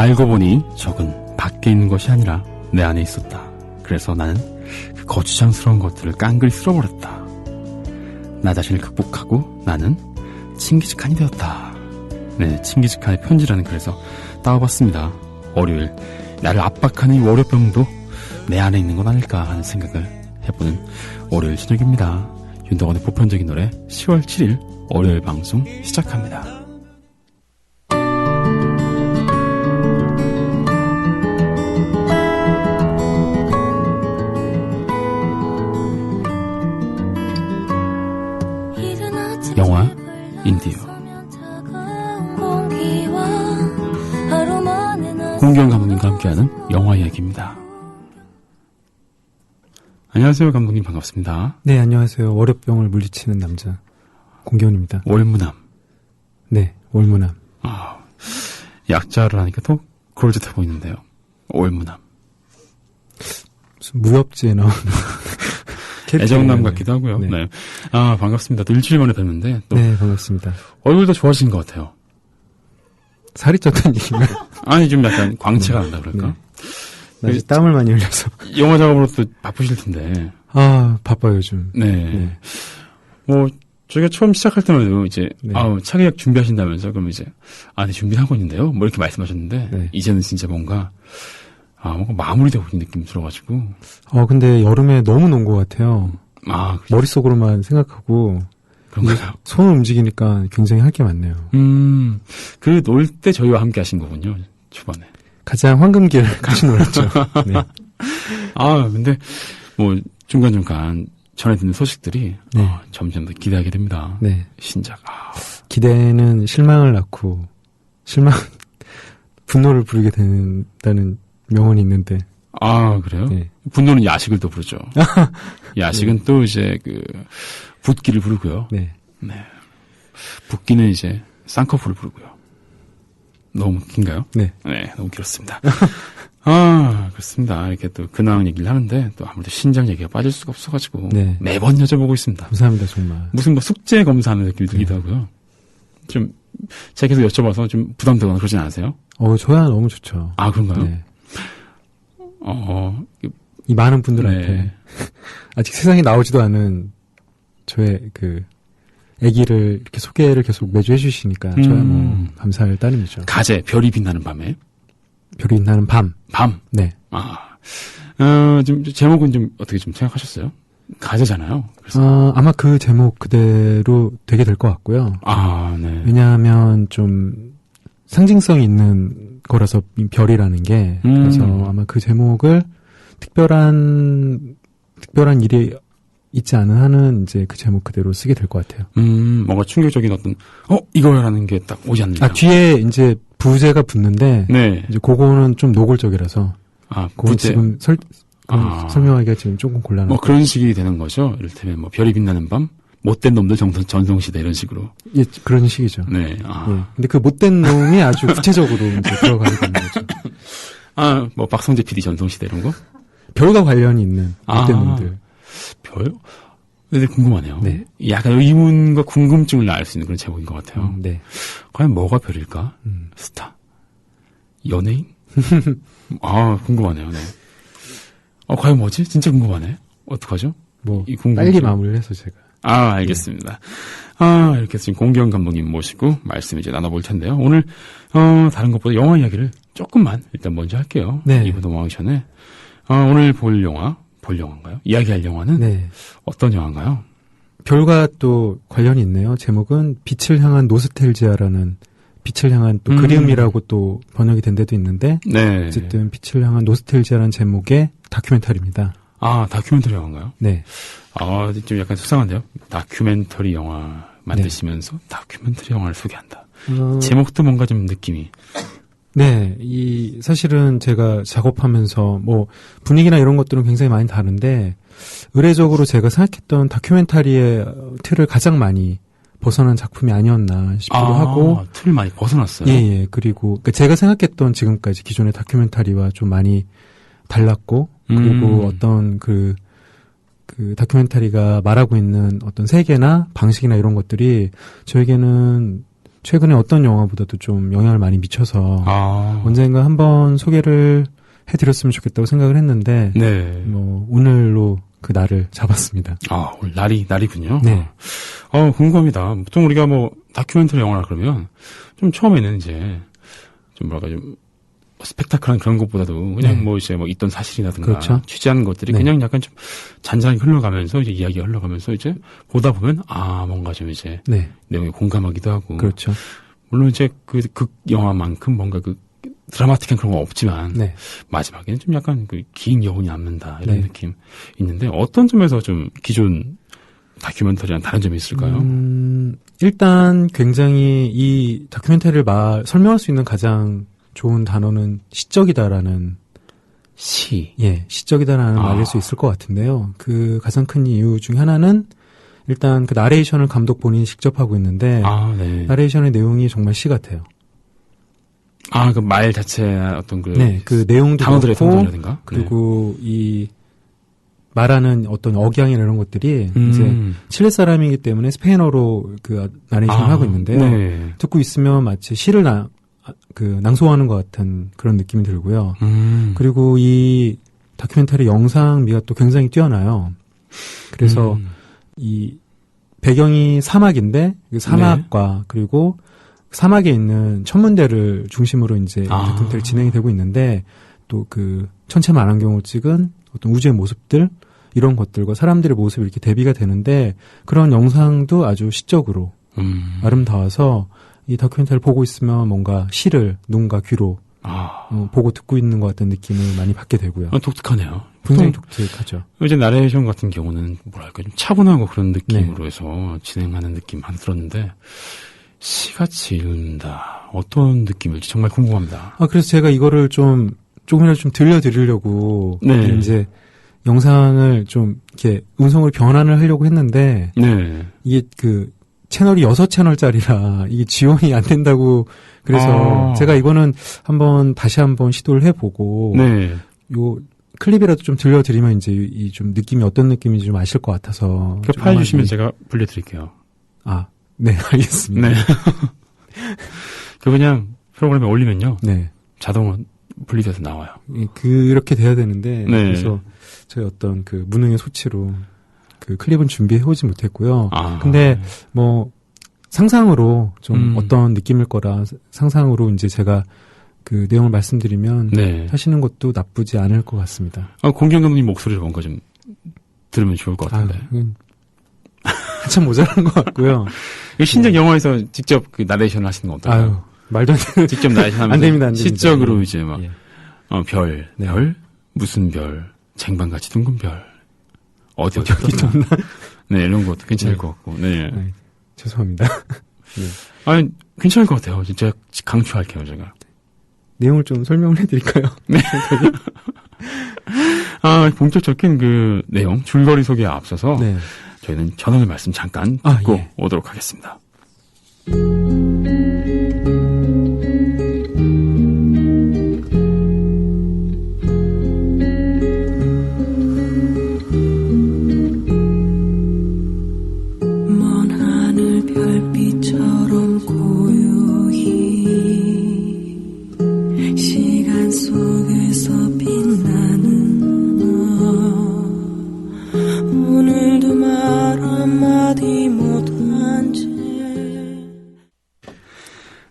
알고 보니 적은 밖에 있는 것이 아니라 내 안에 있었다. 그래서 나는 그 거추장스러운 것들을 깡그리 쓸어버렸다. 나 자신을 극복하고 나는 칭기즈칸이 되었다. 네, 칭기즈칸의 편지라는 글에서 따와봤습니다. 월요일, 나를 압박하는 이 월요병도 내 안에 있는 건 아닐까 하는 생각을 해보는 월요일 저녁입니다. 윤덕원의 보편적인 노래 10월 7일 월요일 방송 시작합니다. 영화 인디오 홍기영 감독님과 함께하는 영화 이야기입니다. 안녕하세요, 감독님. 반갑습니다. 네, 안녕하세요. 월요병을 물리치는 남자 공기훈입니다. 월무남. 네, 월무남. 아, 약자를 하니까 더 그럴듯해 보이는데요. 월무남. 무슨 무협지에 나오는 애정남 같기도 하고요. 네. 네. 아, 반갑습니다. 또 일주일 만에 뵙는데 또 네, 반갑습니다. 얼굴도 좋아진 것 같아요. 살이 쪘다는 얘기인가요? 아니, 좀 약간 광채가 난다 그럴까? 네. 나 이제 땀을 많이 흘려서. 영화 작업으로 또 바쁘실 텐데. 아, 바빠요, 요즘. 네. 네. 뭐, 저희가 처음 시작할 때만 해도 이제, 네. 차계약 준비하신다면서, 그럼 이제, 네, 준비하고 있는데요? 뭐 이렇게 말씀하셨는데, 네. 이제는 진짜 뭔가 마무리되고 있는 느낌이 들어가지고. 근데 여름에 너무 논 것 같아요. 그렇죠. 머릿속으로만 생각하고. 그런가요? 손을 움직이니까 굉장히 할 게 많네요. 놀 때 저희와 함께 하신 거군요, 초반에. 가장 황금기를 같이 놀았죠. 네. 근데, 뭐, 중간중간 전해 듣는 소식들이, 네. 점점 더 기대하게 됩니다. 네. 신작. 기대는 실망을 낳고, 분노를 부르게 된다는 명언이 있는데. 그래요? 네. 분노는 야식을 또 부르죠. 야식은 네. 또 이제 붓기를 부르고요. 네. 네. 붓기는 이제 쌍꺼풀을 부르고요. 너무 긴가요? 네. 네, 너무 길었습니다. 그렇습니다. 이렇게 또 근황 얘기를 하는데 또 아무래도 신작 얘기가 빠질 수가 없어가지고 네. 매번 여쭤보고 있습니다. 감사합니다, 정말. 무슨 숙제 검사하는 느낌이 들기도 하고요. 좀 제가 계속 여쭤봐서 좀 부담되거나 그러진 않으세요? 저야 너무 좋죠. 그런가요? 네. 이 많은 분들한테 네. 아직 세상에 나오지도 않은 저의 아기를 이렇게 소개를 계속 매주 해주시니까 저야 뭐 감사할 따름이죠. 가제, 별이 빛나는 밤에. 별이 빛나는 밤. 밤? 네. 좀 제목은 좀 어떻게 좀 생각하셨어요? 가제잖아요. 그래서. 아마 그 제목 그대로 되게 될 것 같고요. 네. 왜냐하면 좀 상징성이 있는 거라서 별이라는 게 그래서 아마 그 제목을 특별한 일이 있지 않은 한은 이제 그 제목 그대로 쓰게 될 것 같아요. 뭔가 충격적인 어떤 이거라는 게 딱 오지 않나요? 뒤에 이제 부제가 붙는데 네. 이제 그거는 좀 노골적이라서 그건 부제. 지금 설명하기가 지금 조금 곤란한. 뭐 그런 식이 되는 거죠. 이를테면 뭐 별이 빛나는 밤, 못된 놈들 전성시대 이런 식으로. 예, 그런 식이죠. 네. 예. 근데 그 못된 놈이 아주 구체적으로 이제 들어가게 되는 거죠. 뭐 박성재 PD 전성시대 이런 거? 별과 관련이 있는 못된 놈들. 별? 근데 궁금하네요. 네. 약간 의문과 궁금증을 알 수 있는 그런 제목인 것 같아요. 네. 과연 뭐가 별일까? 스타? 연예인? 궁금하네요. 네. 과연 뭐지? 진짜 궁금하네. 어떡하죠? 빨리 마무리를 해서 제가. 알겠습니다. 이렇게 지금 공기영 감독님 모시고 말씀 이제 나눠볼 텐데요. 오늘, 다른 것보다 영화 이야기를 조금만 일단 먼저 할게요. 네. 2부 넘어가기 전에. 오늘 볼 영화인가요? 이야기할 영화는? 네. 어떤 영화인가요? 별과 또 관련이 있네요. 제목은 빛을 향한 노스텔지아라는 빛을 향한 또 그림이라고 또 번역이 된 데도 있는데. 네. 어쨌든 빛을 향한 노스텔지아라는 제목의 다큐멘터리입니다. 다큐멘터리 영화인가요? 네. 좀 약간 수상한데요? 다큐멘터리 영화 만드시면서 다큐멘터리 영화를 소개한다. 제목도 뭔가 좀 느낌이. 네, 사실은 제가 작업하면서 분위기나 이런 것들은 굉장히 많이 다른데, 의례적으로 제가 생각했던 다큐멘터리의 틀을 가장 많이 벗어난 작품이 아니었나 싶기도 하고. 틀을 많이 벗어났어요? 예. 그리고, 제가 생각했던 지금까지 기존의 다큐멘터리와 좀 많이 달랐고, 그리고 어떤 그 다큐멘터리가 말하고 있는 어떤 세계나 방식이나 이런 것들이 저에게는 최근에 어떤 영화보다도 좀 영향을 많이 미쳐서 언젠가 한번 소개를 해드렸으면 좋겠다고 생각을 했는데 네. 뭐 오늘로 그 날을 잡았습니다. 오늘 날이군요. 네. 궁금합니다. 보통 우리가 뭐 다큐멘터리 영화라 그러면 좀 처음에는 이제 좀 뭐랄까 좀 스펙타클한 그런 것보다도 그냥 네. 뭐 이제 뭐 있던 사실이라든가 그렇죠. 취재하는 것들이 네. 그냥 약간 좀 잔잔하게 흘러가면서 이제 이야기가 흘러가면서 이제 보다 보면 뭔가 좀 이제 네. 내용에 공감하기도 하고 그렇죠. 물론 이제 그 극 영화만큼 뭔가 그 드라마틱한 그런 건 없지만 네. 마지막에는 좀 약간 그 긴 여운이 남는다 이런 네. 느낌 있는데 어떤 점에서 좀 기존 다큐멘터리랑 다른 점이 있을까요? 일단 굉장히 이 다큐멘터리를 설명할 수 있는 가장 좋은 단어는 시적이다라는 시적이다라는 말일 수 있을 것 같은데요. 그 가장 큰 이유 중 하나는 일단 그 나레이션을 감독 본인이 직접 하고 있는데 네. 나레이션의 내용이 정말 시 같아요. 그 말 자체 어떤 그 내용도 단어들의 그렇고 성장이라든가 그리고 이 말하는 어떤 억양이나 이런 것들이 이제 칠레 사람이기 때문에 스페인어로 그 나레이션을 하고 있는데요. 네. 듣고 있으면 마치 시를 낭송하는 것 같은 그런 느낌이 들고요. 그리고 이 다큐멘터리 영상미가 또 굉장히 뛰어나요. 그래서 이 배경이 사막인데 그 사막과 네. 그리고 사막에 있는 천문대를 중심으로 이제 다큐멘터리 진행이 되고 있는데 또 그 천체 만환경으로 찍은 어떤 우주의 모습들 이런 것들과 사람들의 모습이 이렇게 대비가 되는데 그런 영상도 아주 시적으로 아름다워서 이 다큐멘터리를 보고 있으면 뭔가 시를 눈과 귀로 보고 듣고 있는 것 같은 느낌을 많이 받게 되고요. 독특하네요. 굉장히 독특하죠. 이제 나레이션 같은 경우는 뭐랄까 좀 차분하고 그런 느낌으로 해서 진행하는 느낌 많이 들었는데 시같이 읽는다. 어떤 느낌일지 정말 궁금합니다. 그래서 제가 이거를 조금이라도 좀 들려드리려고 네. 이제 영상을 좀 이렇게 음성으로 변환을 하려고 했는데 네. 이게 그 채널이 6채널짜리라 이게 지원이 안 된다고 그래서 제가 이거는 다시 한번 시도를 해보고 네. 요 클립이라도 좀 들려드리면 이제 이 좀 느낌이 어떤 느낌인지 좀 아실 것 같아서 그 파일 주시면 제가 불려드릴게요. 네, 알겠습니다. 네. 그냥 프로그램에 올리면요. 네. 자동으로 분리돼서 나와요. 그렇게 돼야 되는데 네. 그래서 저희 어떤 그 무능의 소치로 그 클립은 준비해 오지 못했고요. 근데 뭐 상상으로 좀 어떤 느낌일 거라 상상으로 이제 제가 그 내용을 말씀드리면 네. 하시는 것도 나쁘지 않을 것 같습니다. 공경 감독님 목소리를 뭔가 좀 들으면 좋을 것 같은데. 한참 모자란 것 같고요. 신작 영화에서 직접 그 나레이션을 하시는 건 어떨까요? 말도 안 되는. 직접 나레이션하면서 안 됩니다. 시적으로 이제 막 별, 네. 별, 무슨 별, 쟁반같이 둥근 별, 어디 떴나? 네, 이런 것도 괜찮을 것 같고. 네. 죄송합니다. 네. 괜찮을 것 같아요. 진짜 강추할게요, 제가. 내용을 좀 설명을 해드릴까요? 네. 본격적인 그 내용, 줄거리 소개에 앞서서 네. 저희는 전원의 말씀 잠깐 듣고 오도록 하겠습니다. 먼 하늘 별빛처럼 고요히 시간 속에서 빛나는 오늘도 말 한마디 못한 채.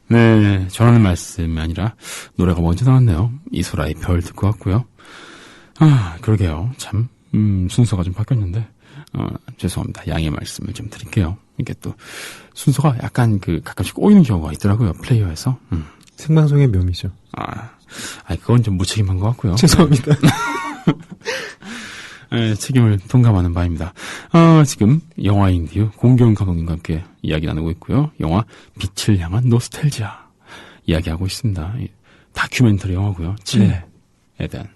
네, 전하는 말씀이 아니라 노래가 먼저 나왔네요. 이소라의 별 듣고 왔고요. 그러게요. 참 순서가 좀 바뀌었는데 죄송합니다. 양해 말씀을 좀 드릴게요. 이게 또 순서가 약간 가끔씩 꼬이는 경우가 있더라고요. 플레이어에서. 생방송의 묘미죠. 그건 좀 무책임한 것 같고요. 죄송합니다. 네, 책임을 통감하는 바입니다. 지금 영화인디유 공경 감독님과 함께 이야기 나누고 있고요. 영화 빛을 향한 노스텔지아 이야기하고 있습니다. 다큐멘터리 영화고요. 칠레에 대한.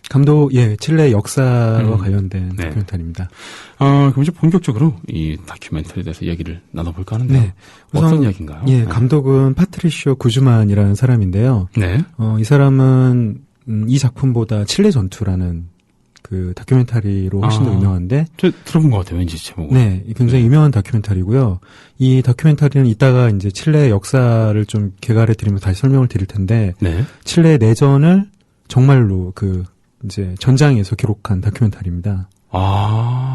감독, 칠레 역사와 관련된 다큐멘터리입니다. 그럼 이제 본격적으로 이 다큐멘터리에 대해서 이야기를 나눠볼까 하는데요. 네. 어떤 이야기인가요? 감독은 파트리시오 구즈만이라는 사람인데요. 네. 이 사람은 이 작품보다 칠레 전투라는 그 다큐멘터리로 훨씬 더 유명한데. 저 들어본 것 같아요, 왠지 제목은. 네, 굉장히 유명한 다큐멘터리고요. 이 다큐멘터리는 이따가 이제 칠레의 역사를 좀 개괄해 드리면서 다시 설명을 드릴 텐데. 네. 칠레 내전을 정말로 그 이제 전장에서 기록한 다큐멘터리입니다.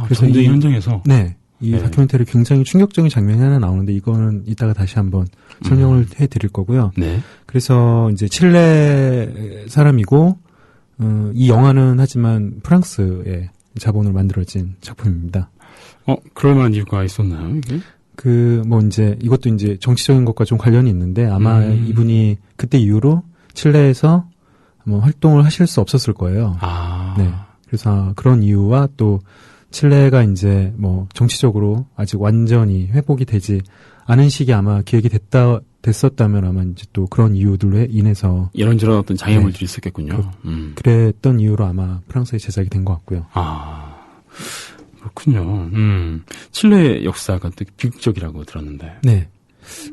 그래서 전쟁 현장에서. 네. 이 네. 다큐멘터리 굉장히 충격적인 장면이 하나 나오는데 이거는 이따가 다시 한번 설명을 해 드릴 거고요. 네. 그래서 이제 칠레 사람이고 이 영화는 하지만 프랑스의 자본으로 만들어진 작품입니다. 그럴 만한 이유가 있었나요, 이게? 뭐 이제 이것도 이제 정치적인 것과 좀 관련이 있는데 아마 이분이 그때 이후로 칠레에서 뭐 활동을 하실 수 없었을 거예요. 네. 그래서 그런 이유와 또 칠레가 이제 뭐 정치적으로 아직 완전히 회복이 되지 않은 시기 아마 기획이 됐었다면 아마 이제 또 그런 이유들로 인해서 이런저런 어떤 장애물들이 있었겠군요. 그랬던 이유로 아마 프랑스에 제작이 된 것 같고요. 그렇군요. 칠레의 역사가 되게 비극적이라고 들었는데. 네.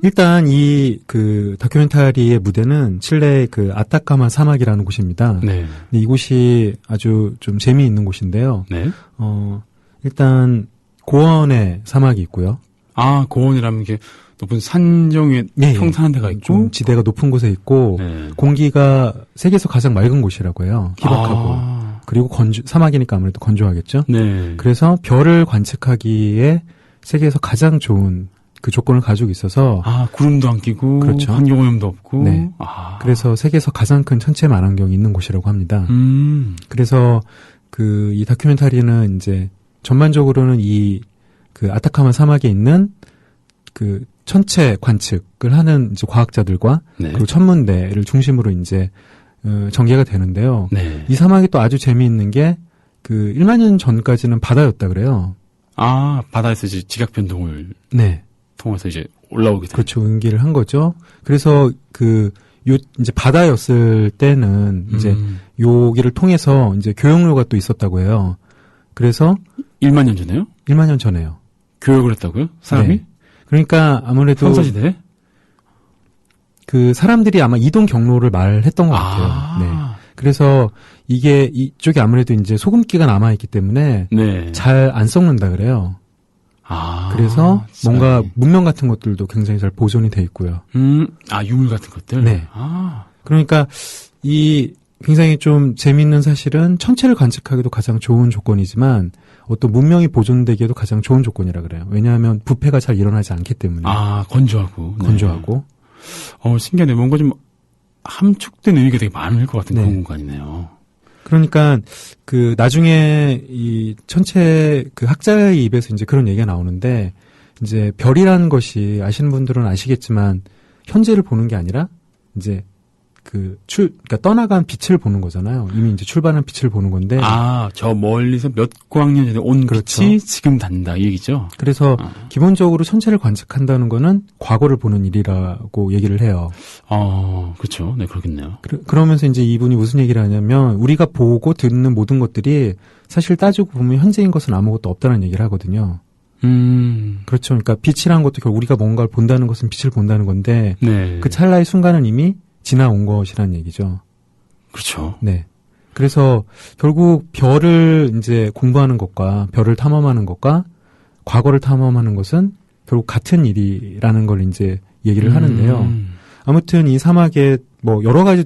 일단 이 그 다큐멘터리의 무대는 칠레의 그 아타카마 사막이라는 곳입니다. 네. 근데 이곳이 아주 좀 재미있는 곳인데요. 네. 일단 고원의 사막이 있고요. 고원이라면 이게 높은 산정에 평탄한 데가 있고 좀 지대가 높은 곳에 있고 네. 공기가 세계에서 가장 맑은 곳이라고 해요. 희박하고. 그리고 사막이니까 아무래도 건조하겠죠. 네. 그래서 별을 관측하기에 세계에서 가장 좋은 그 조건을 가지고 있어서 구름도 안 끼고 그렇죠. 환경오염도 없고 네. 그래서 세계에서 가장 큰 천체 만환경이 있는 곳이라고 합니다. 그래서 그 이 다큐멘터리는 이제 전반적으로는 이 그 아타카마 사막에 있는 그 천체 관측을 하는 이제 과학자들과 네. 그리고 천문대를 중심으로 이제 전개가 되는데요. 네. 이 사막이 또 아주 재미있는 게 그 1만 년 전까지는 바다였다 그래요. 바다에서 이제 지각 변동을 네. 통해서 이제 올라오게 되는. 그렇죠. 응기를 한 거죠. 그래서 이제 바다였을 때는 이제 여기를 통해서 이제 교역로가 또 있었다고 해요. 그래서 1만 년 전에요? 1만 년 전에요. 교역을 했다고요? 사람이? 네. 그러니까 아무래도 선사시대에? 그 사람들이 아마 이동 경로를 말했던 것 같아요. 네. 그래서 이게 이쪽에 아무래도 이제 소금기가 남아있기 때문에 네. 잘 안 썩는다 그래요. 그래서 뭔가 문명 같은 것들도 굉장히 잘 보존이 돼 있고요. 유물 같은 것들? 네. 그러니까 이 굉장히 좀 재미있는 사실은 천체를 관측하기도 가장 좋은 조건이지만 어떤 문명이 보존되기에도 가장 좋은 조건이라 그래요. 왜냐하면 부패가 잘 일어나지 않기 때문에. 건조하고. 건조하고. 네. 신기하네. 뭔가 좀 함축된 의미가 되게 많을 것 같은 그런 공간이네요. 그러니까 그 나중에 이 천체 그 학자의 입에서 이제 그런 얘기가 나오는데 이제 별이라는 것이 아시는 분들은 아시겠지만 현재를 보는 게 아니라 이제 그러니까 떠나간 빛을 보는 거잖아요. 이미 이제 출발한 빛을 보는 건데. 저 멀리서 몇 광년 전에 온 그렇죠. 빛이 지금 단다 이 얘기죠. 그래서 기본적으로 천체를 관측한다는 거는 과거를 보는 일이라고 얘기를 해요. 그렇죠. 네, 그렇겠네요. 그러면서 이제 이분이 무슨 얘기를 하냐면 우리가 보고 듣는 모든 것들이 사실 따지고 보면 현재인 것은 아무것도 없다는 얘기를 하거든요. 그렇죠. 그러니까 빛이란 것도 결국 우리가 뭔가를 본다는 것은 빛을 본다는 건데 네. 그 찰나의 순간은 이미 지나온 것이란 얘기죠. 그렇죠. 네. 그래서 결국 별을 이제 공부하는 것과 별을 탐험하는 것과 과거를 탐험하는 것은 결국 같은 일이라는 걸 이제 얘기를 하는데요. 아무튼 이 사막에 뭐 여러 가지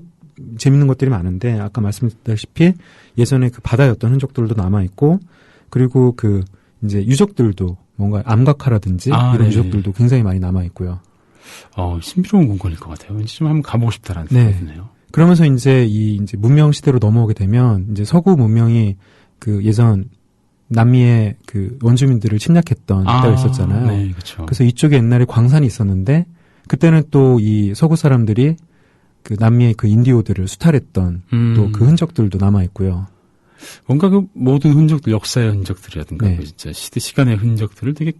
재밌는 것들이 많은데 아까 말씀드렸다시피 예전에 그 바다였던 흔적들도 남아 있고 그리고 그 이제 유적들도 뭔가 암각화라든지 이런 유적들도 굉장히 많이 남아 있고요. 신비로운 공간일 것 같아요. 왠지 좀 한번 가보고 싶다라는 생각이 드네요. 그러면서 이제 이제 문명 시대로 넘어오게 되면 이제 서구 문명이 그 예전 남미의 그 원주민들을 침략했던 때가 있었잖아요. 네, 그렇죠. 그래서 이쪽에 옛날에 광산이 있었는데 그때는 또 이 서구 사람들이 그 남미의 그 인디오들을 수탈했던 또 그 흔적들도 남아 있고요. 뭔가 그 모든 흔적들, 역사의 흔적들이라든가 그 진짜 시간의 흔적들을 되게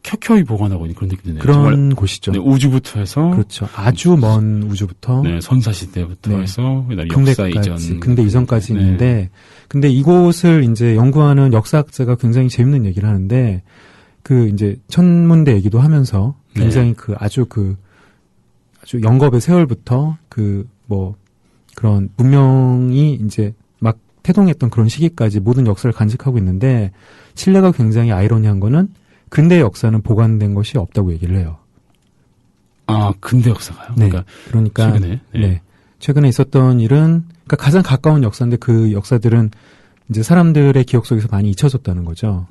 켜켜이 보관하고 있는 그런 느낌이 드네요. 그런 곳이죠. 네, 우주부터 해서 그렇죠. 아주 먼 우주부터 선사시대부터 해서 역사 이전 근대 이전까지 있는데 근데 이곳을 이제 연구하는 역사학자가 굉장히 재밌는 얘기를 하는데 그 이제 천문대 얘기도 하면서 굉장히 그 아주 영겁의 세월부터 그 뭐 그런 문명이 이제 막 태동했던 그런 시기까지 모든 역사를 간직하고 있는데 칠레가 굉장히 아이러니한 거는 근대 역사는 보관된 것이 없다고 얘기를 해요. 아, 근대 역사가요? 네. 그러니까 최근에. 네. 최근에 있었던 일은 그러니까 가장 가까운 역사인데 그 역사들은 이제 사람들의 기억 속에서 많이 잊혀졌다는 거죠.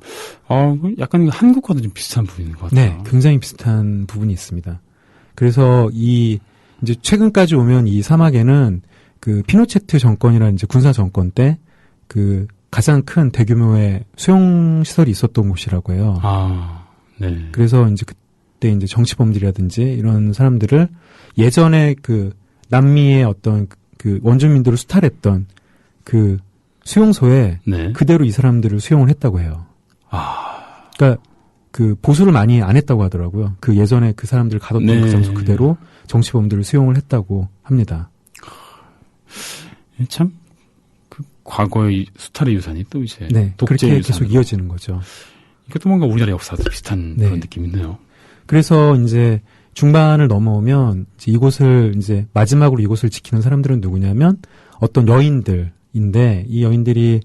약간 한국과도 좀 비슷한 부분인 것 같아요. 네, 굉장히 비슷한 부분이 있습니다. 그래서 이제 최근까지 오면 이 사막에는 그 피노체트 정권이라는 이제 군사 정권 때 그 가장 큰 대규모의 수용 시설이 있었던 곳이라고 해요. 네. 그래서 이제 그때 이제 정치범들이라든지 이런 사람들을 예전에 그 남미의 어떤 그 원주민들을 수탈했던 그 수용소에 네. 그대로 이 사람들을 수용을 했다고 해요. 그러니까 그 보수를 많이 안 했다고 하더라고요. 그 예전에 그 사람들 가뒀던 네. 그 장소 그대로 정치범들을 수용을 했다고 합니다. 참, 그 과거의 수탈의 유산이 또 이제 네, 독재의 그렇게 유산으로. 계속 이어지는 거죠. 이것도 뭔가 우리나라 역사도 비슷한 네. 그런 느낌이 있네요. 그래서 이제 중반을 넘어오면 이제 이곳을 이제 마지막으로 이곳을 지키는 사람들은 누구냐면 어떤 여인들인데 이 여인들이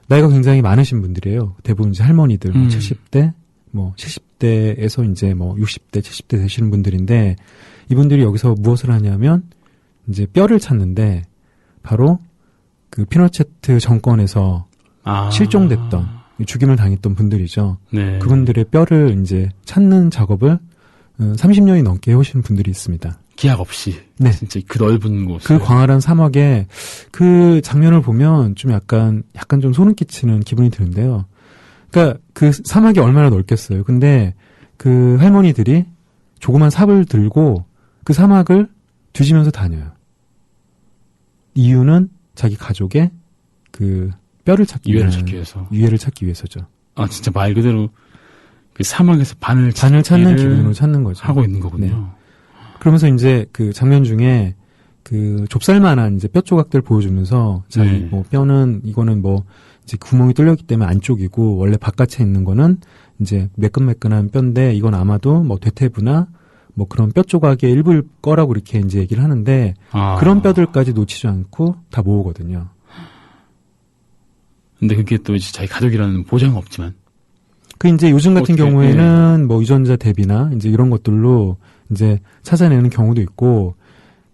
나이가 굉장히 많으신 분들이에요. 대부분 이제 할머니들, 70대, 70대에서 이제 60대, 70대 되시는 분들인데 이분들이 여기서 무엇을 하냐면 이제 뼈를 찾는데 바로 그 피노체트 정권에서 실종됐던 죽임을 당했던 분들이죠. 네. 그분들의 뼈를 이제 찾는 작업을 30년이 넘게 해오시는 분들이 있습니다. 기약 없이. 네. 진짜 그 넓은 곳. 그 광활한 사막에 그 장면을 보면 좀 약간 좀 소름 끼치는 기분이 드는데요. 그러니까 그 사막이 얼마나 넓겠어요. 근데 그 할머니들이 조그만 삽을 들고 그 사막을 뒤지면서 다녀요. 이유는 자기 가족의 그 뼈를 찾기 유해를 위한 찾기 위해서. 유해를 찾기 위해서죠. 진짜 말 그대로 그 사막에서 바늘 찾는 기분으로 찾는 거죠. 하고 있는 거군요. 네. 그러면서 이제 그 장면 중에 그 좁쌀만한 이제 뼈 조각들 보여주면서 자기 네. 뼈는 이거는 이제 구멍이 뚫렸기 때문에 안쪽이고 원래 바깥에 있는 거는 이제 매끈매끈한 뼈인데 이건 아마도 대퇴부나 그런 뼈 조각의 일부일 거라고 이렇게 이제 얘기를 하는데 그런 뼈들까지 놓치지 않고 다 모으거든요. 근데 그게 또 이제 자기 가족이라는 보장은 없지만. 그 이제 요즘 같은 경우에는 유전자 대비나 이제 이런 것들로 이제 찾아내는 경우도 있고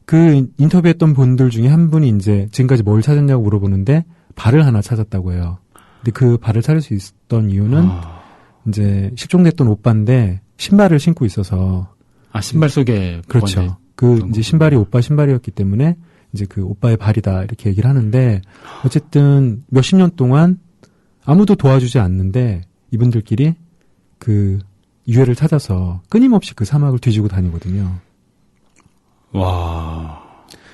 그 인터뷰했던 분들 중에 한 분이 이제 지금까지 뭘 찾았냐고 물어보는데 발을 하나 찾았다고 해요. 근데 그 발을 찾을 수 있었던 이유는 이제 실종됐던 오빠인데 신발을 신고 있어서 신발 속에 그렇죠. 그 이제 신발이 오빠 신발이었기 때문에 이제 그 오빠의 발이다 이렇게 얘기를 하는데 어쨌든 몇십 년 동안 아무도 도와주지 않는데 이분들끼리 그 유해를 찾아서 끊임없이 그 사막을 뒤지고 다니거든요. 와.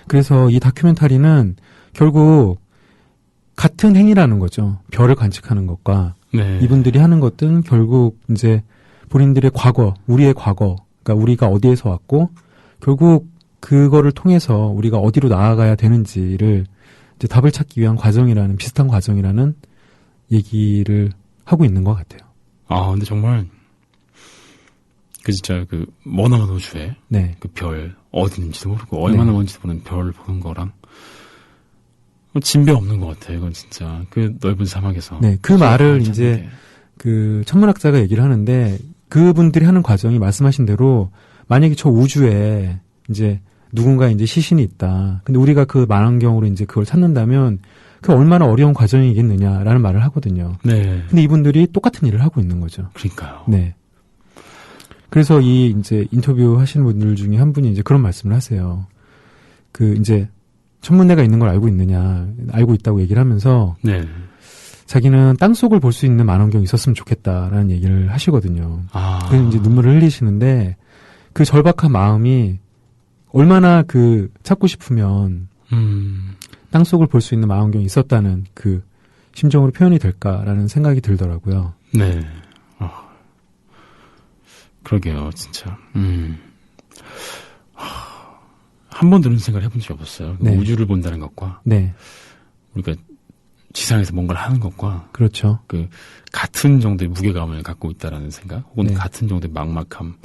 그래서 이 다큐멘터리는 결국 같은 행위라는 거죠. 별을 관측하는 것과 네. 이분들이 하는 것은 결국 이제 본인들의 과거, 우리의 과거, 그러니까 우리가 어디에서 왔고 결국 그거를 통해서 우리가 어디로 나아가야 되는지를 이제 답을 찾기 위한 과정이라는 비슷한 과정이라는 얘기를 하고 있는 것 같아요. 근데 정말 진짜 머나먼 우주에 네. 그 별 어디 있는지도 모르고 얼마나 먼지도 모르는 별을 보는 거랑 진배 없는 것 같아요. 이건 진짜 그 넓은 사막에서. 네, 그 말을 이제 그 천문학자가 얘기를 하는데 그분들이 하는 과정이 말씀하신 대로 만약에 저 우주에 이제 누군가 이제 시신이 있다. 근데 우리가 그 망원경으로 이제 그걸 찾는다면 그 얼마나 어려운 과정이겠느냐라는 말을 하거든요. 네. 근데 이분들이 똑같은 일을 하고 있는 거죠. 그러니까요. 네. 그래서 이 이제 인터뷰 하시는 분들 중에 한 분이 이제 그런 말씀을 하세요. 그 이제 천문대가 있는 걸 알고 있느냐, 알고 있다고 얘기를 하면서 네. 자기는 땅속을 볼 수 있는 망원경이 있었으면 좋겠다라는 얘기를 하시거든요. 그래서 이제 눈물을 흘리시는데 그 절박한 마음이 얼마나 찾고 싶으면 땅속을 볼 수 있는 망원경이 있었다는 그 심정으로 표현이 될까라는 생각이 들더라고요. 네. 그러게요, 진짜. 한 번도 그런 생각을 해본 적이 없었어요. 네. 우주를 본다는 것과 네. 우리가 지상에서 뭔가를 하는 것과 그렇죠. 같은 정도의 무게감을 갖고 있다라는 생각, 혹은 네. 같은 정도의 막막함,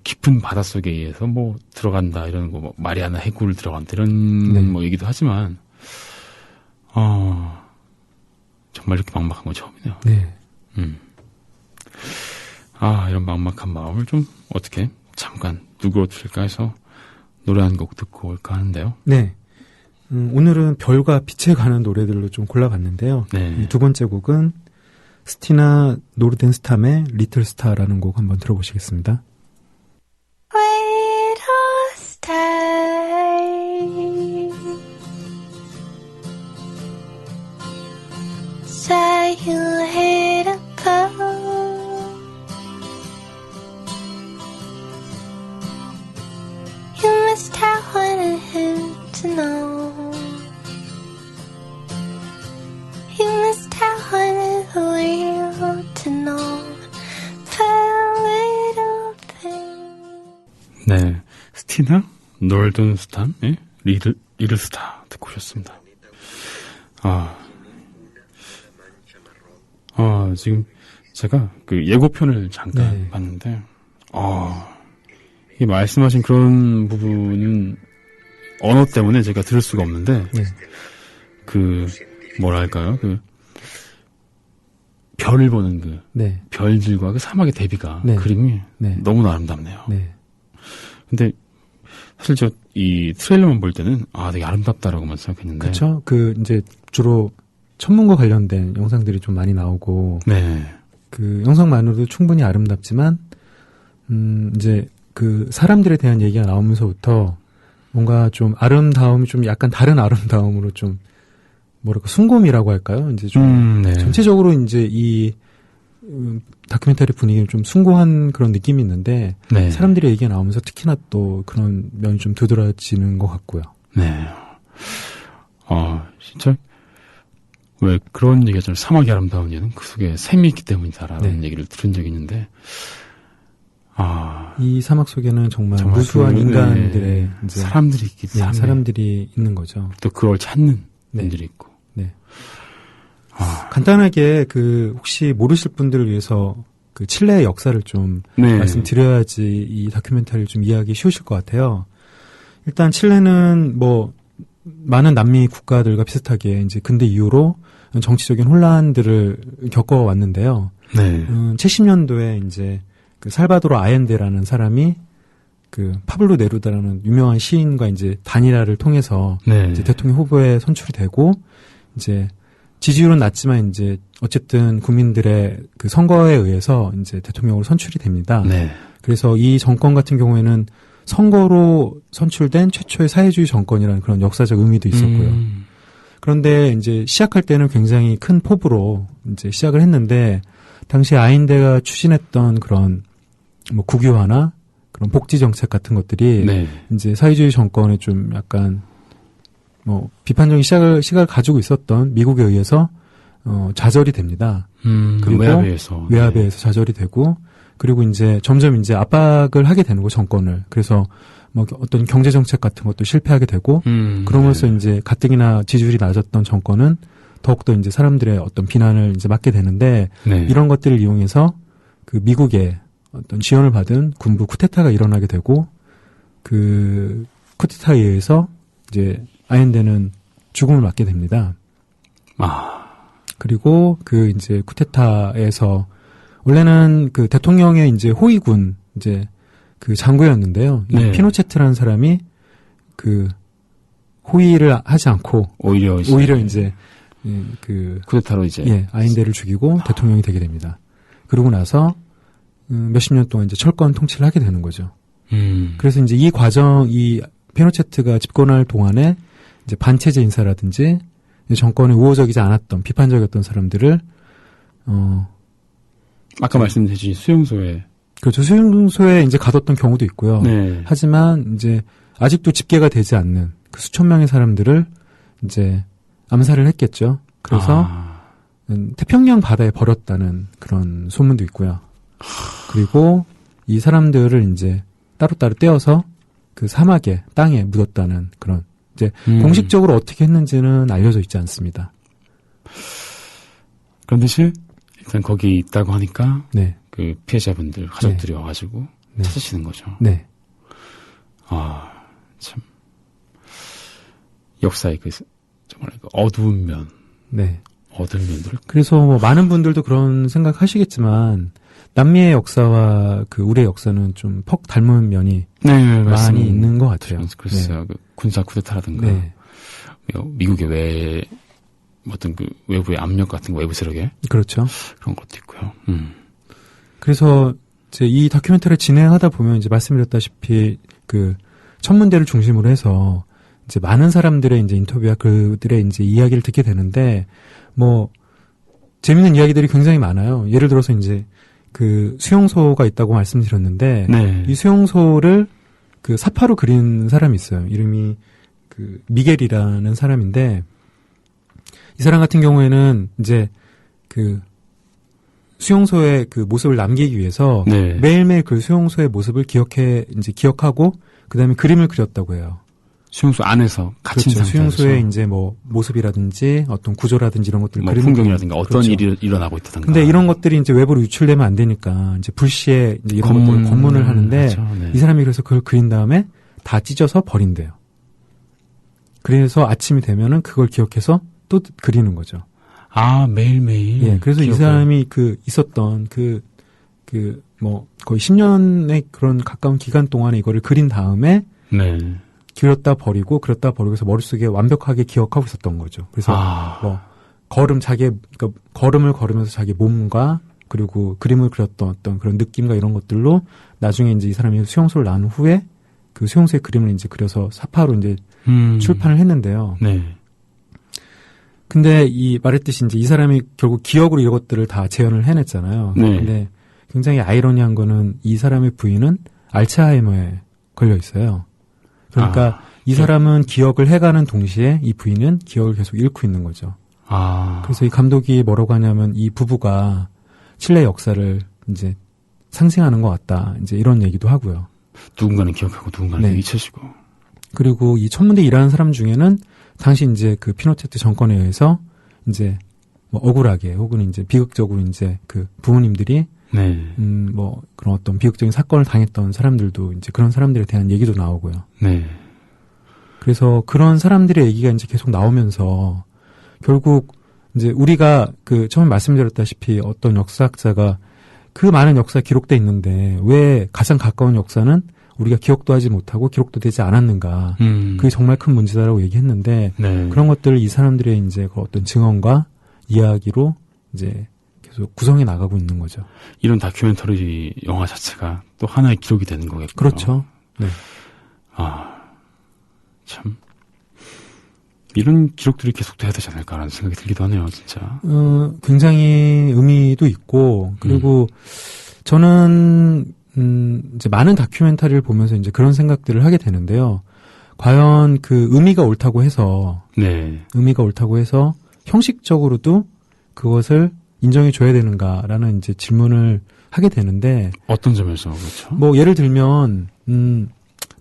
깊은 바닷속에 의해서 들어간다 이런 거, 마리아나 해구를 들어간다 이런 네. 얘기도 하지만 정말 이렇게 막막한 건 처음이네요. 네. 이런 막막한 마음을 좀 어떻게 잠깐 누그러뜨릴까 해서 노래 한 곡 듣고 올까 하는데요. 네. 오늘은 별과 빛에 관한 노래들로 좀 골라봤는데요. 네. 이 두 번째 곡은 스티나 노르덴스탐의 리틀 스타라는 곡 한번 들어보시겠습니다. Wait or stay. Say you'll hate it go. You must have wanted him to know. You must have wanted the world to know. The little thing. 네. 스티나 노르덴스탐의 리틀 스타 듣고 오셨습니다. 지금 제가 그 예고편을 잠깐 네. 봤는데, 이 말씀하신 그런 부분은 언어 때문에 제가 들을 수가 없는데, 네. 뭐랄까요, 별을 보는 네. 별들과 그 사막의 대비가, 네. 그림이 네. 너무나 아름답네요. 네. 근데, 사실 이 트레일러만 볼 때는, 되게 아름답다라고만 생각했는데. 그렇죠. 이제 주로 천문과 관련된 영상들이 좀 많이 나오고, 네. 그 영상만으로도 충분히 아름답지만, 이제 사람들에 대한 얘기가 나오면서부터 뭔가 좀 아름다움이 좀 약간 다른 아름다움으로 좀, 뭐랄까, 순곰이라고 할까요? 이제 좀, 네. 전체적으로 이제 이, 다큐멘터리 분위기는 좀 숭고한 그런 느낌이 있는데, 네. 사람들의 얘기가 나오면서 특히나 또 그런 면이 좀 두드러지는 것 같고요. 네. 진짜, 왜 그런 얘기가 좀 사막이 아름다운 이유는 그 속에 샘이 있기 때문이다라는 네. 얘기를 들은 적이 있는데, 이 사막 속에는 정말 무수한 그, 인간들의 네, 이제 사람들이 있기 때문에 사람들이 있는 거죠. 또 그걸 찾는 네. 분들이 있고. 네. 간단하게 혹시 모르실 분들을 위해서 칠레의 역사를 좀 네. 말씀드려야지 이 다큐멘터리를 좀 이해하기 쉬우실 것 같아요. 일단 칠레는 많은 남미 국가들과 비슷하게 이제 근대 이후로 정치적인 혼란들을 겪어왔는데요. 네. 70년도에 이제 살바도르 아엔데라는 사람이 파블로 네루다라는 유명한 시인과 이제 단일화를 통해서 네. 이제 대통령 후보에 선출이 되고 이제 지지율은 낮지만 이제 어쨌든 국민들의 선거에 의해서 이제 대통령으로 선출이 됩니다. 네. 그래서 이 정권 같은 경우에는 선거로 선출된 최초의 사회주의 정권이라는 그런 역사적 의미도 있었고요. 그런데 이제 시작할 때는 굉장히 큰 포부로 이제 시작을 했는데 당시 아인데가 추진했던 그런 국유화나 그런 복지 정책 같은 것들이 네. 이제 사회주의 정권에 좀 약간 비판적인 시각을 가지고 있었던 미국에 의해서 좌절이 됩니다. 그리고 외압에 의해서 좌절이 되고 그리고 이제 점점 이제 압박을 하게 되는 거 정권을. 그래서 어떤 경제 정책 같은 것도 실패하게 되고 그러면서 네. 이제 가뜩이나 지지율이 낮았던 정권은 더욱더 이제 사람들의 어떤 비난을 이제 맞게 되는데 네. 이런 것들을 이용해서 미국의 어떤 지원을 받은 군부 쿠데타가 일어나게 되고 쿠데타에 의해서 이제 아엔데는 죽음을 맞게 됩니다. 그리고 이제 쿠데타에서 원래는 대통령의 이제 호위군 이제 장교였는데요. 이 네. 피노체트라는 사람이 호위를 하지 않고 오히려 이제 쿠데타로 이제 아인데를 죽이고 대통령이 되게 됩니다. 그러고 나서 몇십 년 동안 이제 철권 통치를 하게 되는 거죠. 그래서 이제 이 과정, 이 피노체트가 집권할 동안에 이제 반체제 인사라든지 정권에 우호적이지 않았던 비판적이었던 사람들을 아까 말씀해 주신 수용소에 그렇죠. 수용소에 이제 가뒀던 경우도 있고요. 네. 하지만 이제 아직도 집계가 되지 않는 수천 명의 사람들을 이제 암살을 했겠죠. 그래서 태평양 바다에 버렸다는 그런 소문도 있고요. 그리고 이 사람들을 이제 따로따로 떼어서 사막에 땅에 묻었다는 그런 이제 공식적으로 어떻게 했는지는 알려져 있지 않습니다. 그런 대신 일단 거기 있다고 하니까 네. 피해자분들 가족들이 와가지고 찾으시는 거죠. 네. 참 역사의 정말 그 어두운 면, 네. 어두운 면들. 그래서 뭐 많은 분들도 그런 생각 하시겠지만 남미의 역사와 그 우리의 역사는 좀 퍽 닮은 면이 네, 많이 있는 것 같아요. 글쎄요. 네. 그 군사 쿠데타라든가 네. 미국의 어떤 그 외부의 압력 같은 거, 외부 세력에 그렇죠. 그런 것도 있고요. 그래서 이제 이 다큐멘터리를 진행하다 보면 이제 말씀드렸다시피 그 천문대를 중심으로 해서 이제 많은 사람들의 이제 인터뷰와 그들의 이제 이야기를 듣게 되는데 뭐 재밌는 이야기들이 굉장히 많아요. 예를 들어서 이제 그 수용소가 있다고 말씀드렸는데 네. 이 수용소를 그 사파로 그린 사람이 있어요. 이름이 그 미겔이라는 사람인데 이 사람 같은 경우에는 이제 그 수용소의 그 모습을 남기기 위해서 네. 매일매일 그 수용소의 모습을 기억하고 그다음에 그림을 그렸다고 해요. 수용소 안에서 갇힌 그렇죠. 상태에서 수용소의 이제 뭐 모습이라든지 어떤 구조라든지 이런 것들을 뭐 그림을 풍경이라든가 어떤 그렇죠. 일이 일어나고 있다든가. 근데 이런 것들이 이제 외부로 유출되면 안 되니까 이제 불시에 이제 이런 것들을 검문을 하는데 그렇죠. 네. 이 사람이 그래서 그걸 그린 다음에 다 찢어서 버린대요. 그래서 아침이 되면은 그걸 기억해서 또 그리는 거죠. 아, 매일매일. 예. 그래서 이 사람이 그 있었던 뭐 거의 10년의 그런 가까운 기간 동안에 이거를 그린 다음에 네. 그렸다 버리고 해서 머릿속에 완벽하게 기억하고 있었던 거죠. 그래서 뭐 그러니까 걸음을 걸으면서 자기 몸과 그리고 그림을 그렸던 어떤 그런 느낌과 이런 것들로 나중에 이제 이 사람이 수용소를 나온 후에 그 수용소의 그림을 이제 그려서 사파로 이제 출판을 했는데요. 네. 근데 말했듯이 이제 이 사람이 결국 기억으로 이런 것들을 다 재현을 해냈잖아요. 네. 근데 굉장히 아이러니한 거는 이 사람의 부인은 알츠하이머에 걸려 있어요. 그러니까 이 사람은 기억을 해가는 동시에 이 부인은 기억을 계속 잃고 있는 거죠. 그래서 이 감독이 뭐라고 하냐면 이 부부가 칠레 역사를 이제 상징하는 것 같다. 이제 이런 얘기도 하고요. 누군가는 기억하고 누군가는 네. 잊혀지고. 그리고 이 천문대 일하는 사람 중에는 당시 이제 그 피노체트 정권에 의해서 이제 뭐 억울하게 혹은 이제 비극적으로 이제 그 부모님들이 네. 뭐 그런 어떤 비극적인 사건을 당했던 사람들도 이제 그런 사람들에 대한 얘기도 나오고요. 네. 그래서 그런 사람들의 얘기가 이제 계속 나오면서 결국 이제 우리가 그 처음에 말씀드렸다시피 어떤 역사학자가 그 많은 역사 기록돼 있는데 왜 가장 가까운 역사는 우리가 기억도 하지 못하고 기록도 되지 않았는가. 그게 정말 큰 문제다라고 얘기했는데 네. 그런 것들을 이 사람들의 이제 그 어떤 증언과 이야기로 이제 계속 구성해 나가고 있는 거죠. 이런 다큐멘터리 영화 자체가 또 하나의 기록이 되는 거겠군요. 그렇죠. 네. 참. 이런 기록들이 계속돼야 되지 않을까라는 생각이 들기도 하네요, 진짜. 굉장히 의미도 있고, 그리고 저는, 이제 많은 다큐멘터리를 보면서 이제 그런 생각들을 하게 되는데요. 과연 그 의미가 옳다고 해서 형식적으로도 그것을 인정해줘야 되는가라는 이제 질문을 하게 되는데. 어떤 점에서 그렇죠? 뭐 예를 들면,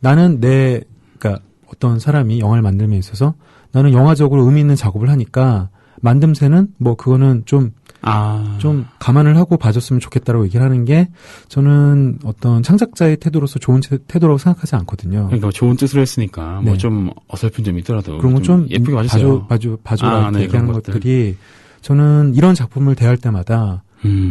나는 그러니까 어떤 사람이 영화를 만들면 있어서 나는 영화적으로 의미 있는 작업을 하니까 만듦새는 뭐 그거는 좀 감안을 하고 봐줬으면 좋겠다라고 얘기를 하는 게 저는 어떤 창작자의 태도로서 좋은 태도라고 생각하지 않거든요. 그러니까 좋은 뜻으로 했으니까 네. 뭐 좀 어설픈 점이 있더라도 그런 거 좀 예쁘게 봐주세요. 봐줘라 네, 얘기하는 그런 것들이 저는 이런 작품을 대할 때마다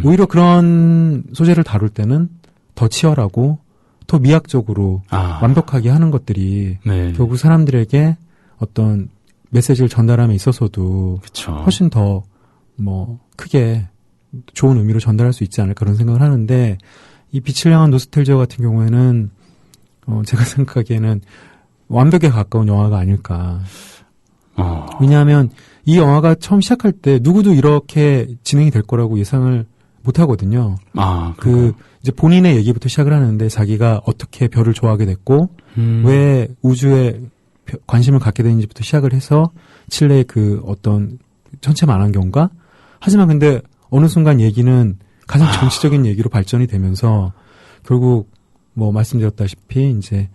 오히려 그런 소재를 다룰 때는 더 치열하고 더 미학적으로 완벽하게 하는 것들이 네. 결국 사람들에게 어떤 메시지를 전달함에 있어서도 그쵸. 훨씬 더 뭐 크게 좋은 의미로 전달할 수 있지 않을까 그런 생각을 하는데 이 빛을 향한 노스텔지아 같은 경우에는 제가 생각하기에는 완벽에 가까운 영화가 아닐까. 왜냐하면 이 영화가 처음 시작할 때 누구도 이렇게 진행이 될 거라고 예상을 못 하거든요. 이제 본인의 얘기부터 시작을 하는데 자기가 어떻게 별을 좋아하게 됐고 왜 우주에 관심을 갖게 되는지부터 시작을 해서 칠레의 그 어떤 전체 만환경과 하지만 근데 어느 순간 얘기는 가장 정치적인 얘기로 발전이 되면서 결국 뭐 말씀드렸다시피 이제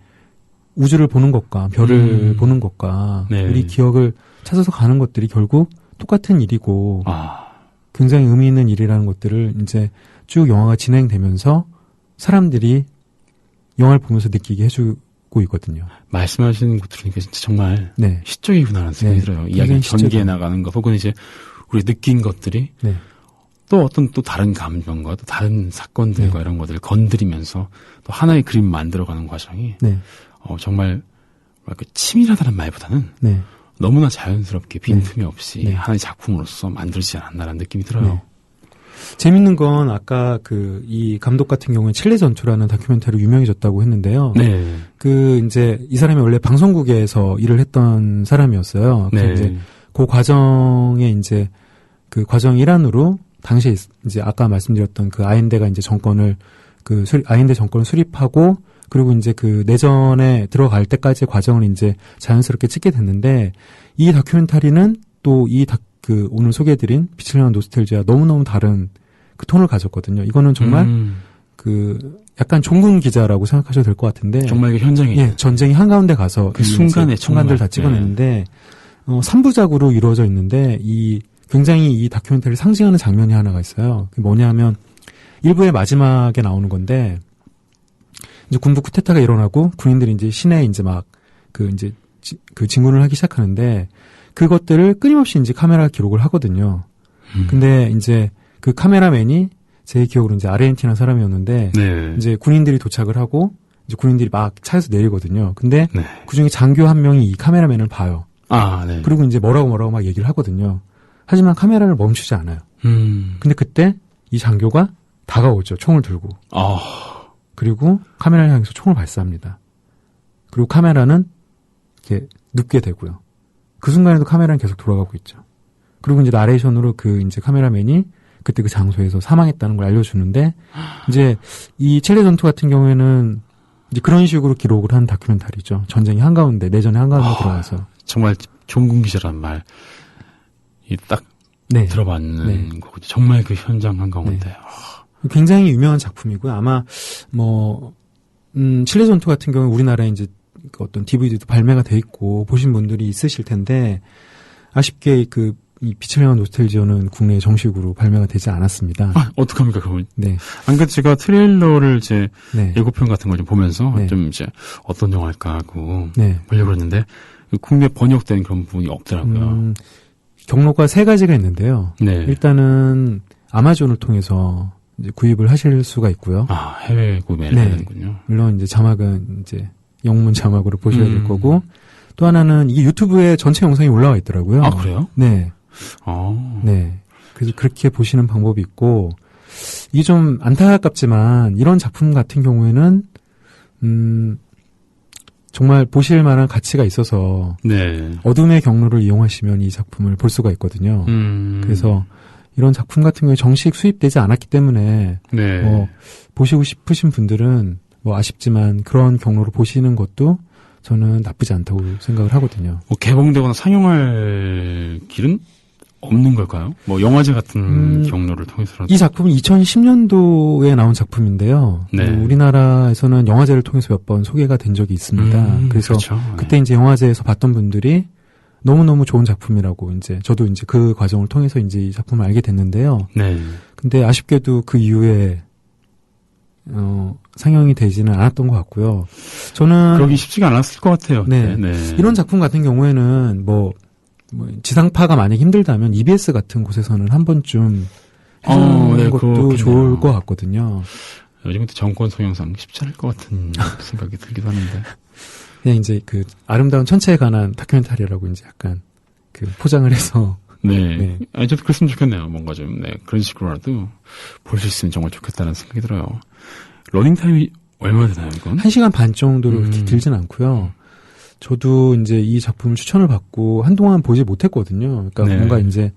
우주를 보는 것과 별을 보는 것과 네. 우리 기억을 찾아서 가는 것들이 결국 똑같은 일이고 굉장히 의미 있는 일이라는 것들을 이제 쭉 영화가 진행되면서 사람들이 영화를 보면서 느끼게 해주고 갖고 있거든요. 말씀하시는 거 들으니까 진짜 정말 네. 시적이구나라는 생각이 네. 들어요. 이야기 굉장히 전개해 시적이에요. 나가는 것, 혹은 이제 우리 느낀 것들이 네. 또 어떤 또 다른 감정과 또 다른 사건들과 네. 이런 것들을 건드리면서 또 하나의 그림 만들어가는 과정이 네. 정말 뭐랄까 치밀하다는 말보다는 네. 너무나 자연스럽게 빈틈이 네. 없이 네. 하나의 작품으로서 만들어지지 않았나라는 느낌이 들어요. 네. 재밌는 건 아까 이 감독 같은 경우에 칠레 전투라는 다큐멘터리 유명해졌다고 했는데요. 네. 이제 이 사람이 원래 방송국에서 일을 했던 사람이었어요. 네. 이제 그 과정에 이제 그 과정 일환으로 당시에 이제 아까 말씀드렸던 그 아엔데가 이제 아엔데 정권을 수립하고 그리고 이제 그 내전에 들어갈 때까지의 과정을 이제 자연스럽게 찍게 됐는데 이 다큐멘터리는 또 오늘 소개해드린 빛을 향한 노스텔지와 너무너무 다른 그 톤을 가졌거든요. 이거는 정말 약간 종군 기자라고 생각하셔도 될 것 같은데 정말 그 현장에 예, 전쟁이 한가운데 가서 그 순간에 순간들 다 찍어냈는데 3부작으로 이루어져 있는데 굉장히 이 다큐멘터리를 상징하는 장면이 하나가 있어요. 그게 뭐냐면 일부의 마지막에 나오는 건데 이제 군부 쿠데타가 일어나고 군인들이 이제 시내에 이제 막 그 진군을 하기 시작하는데 그것들을 끊임없이 이제 카메라 기록을 하거든요. 근데 이제 그 카메라맨이 제 기억으로 이제 아르헨티나 사람이었는데 네. 이제 군인들이 도착을 하고 이제 군인들이 막 차에서 내리거든요. 근데 네. 그중에 장교 한 명이 이 카메라맨을 봐요. 아, 네. 그리고 이제 뭐라고 막 얘기를 하거든요. 하지만 카메라를 멈추지 않아요. 근데 그때 이 장교가 다가오죠. 총을 들고. 그리고 카메라를 향해서 총을 발사합니다. 그리고 카메라는 이렇게 눕게 되고요. 그 순간에도 카메라는 계속 돌아가고 있죠. 그리고 이제 나레이션으로 이제 카메라맨이 그때 그 장소에서 사망했다는 걸 알려주는데, 이제 이 칠레 전투 같은 경우에는 이제 그런 식으로 기록을 한 다큐멘터리죠. 전쟁이 한가운데, 내전의 한가운데 들어가서. 정말 종군 기자란 말, 딱 네. 들어봤는 네. 거고, 정말 그 현장 한가운데. 네. 굉장히 유명한 작품이고요. 아마 칠레 전투 같은 경우는 우리나라에 이제 어떤 DVD도 발매가 돼 있고 보신 분들이 있으실 텐데 아쉽게 이 빛을 향한 노스텔지어는 국내에 정식으로 발매가 되지 않았습니다. 어떡합니까, 그건? 네. 안 그래도 제가 트레일러를 이제 네. 예고편 같은 걸 좀 보면서 네. 좀 이제 어떤 영화일까 하고 네. 보려고 했는데 국내 번역된 그런 부분이 없더라고요. 경로가 3가지가 있는데요. 네. 일단은 아마존을 통해서 이제 구입을 하실 수가 있고요. 해외 구매를 네. 해야 되는군요. 물론 이제 자막은 이제 영문 자막으로 보셔야 될 거고, 또 하나는 이게 유튜브에 전체 영상이 올라와 있더라고요. 그래요? 네. 네. 그래서 그렇게 보시는 방법이 있고, 이게 좀 안타깝지만 이런 작품 같은 경우에는 정말 보실 만한 가치가 있어서 네. 어둠의 경로를 이용하시면 이 작품을 볼 수가 있거든요. 그래서 이런 작품 같은 경우에 정식 수입되지 않았기 때문에 네. 보시고 싶으신 분들은 아쉽지만 그런 경로로 보시는 것도 저는 나쁘지 않다고 생각을 하거든요. 개봉되거나 상영할 길은 없는 걸까요? 영화제 같은 경로를 통해서라도. 이 작품은 2010년도에 나온 작품인데요. 네. 우리나라에서는 영화제를 통해서 몇 번 소개가 된 적이 있습니다. 그래서 그렇죠. 그때 이제 영화제에서 봤던 분들이 너무너무 좋은 작품이라고 저도 이제 그 과정을 통해서 이제 이 작품을 알게 됐는데요. 네. 근데 아쉽게도 그 이후에 상영이 되지는 않았던 것 같고요. 저는 그러기 쉽지가 않았을 것 같아요. 네. 이런 작품 같은 경우에는 지상파가 만약 힘들다면 EBS 같은 곳에서는 한 번쯤 해주는 것도 그렇겠네요. 좋을 것 같거든요. 요즘 또 정권 성향상 쉽지 않을 것 같은 생각이 들기도 하는데. 그냥 이제 아름다운 천체에 관한 다큐멘터리라고 이제 약간 포장을 해서. 네. 저도 그랬으면 좋겠네요. 뭔가 좀, 그런 식으로라도 볼 수 있으면 정말 좋겠다는 생각이 들어요. 러닝타임이 얼마나 되나요, 이건? 1시간 반 정도로 그렇게 길진 않고요. 저도 이제 이 작품을 추천을 받고 한동안 보지 못했거든요. 그러니까 뭔가 이제,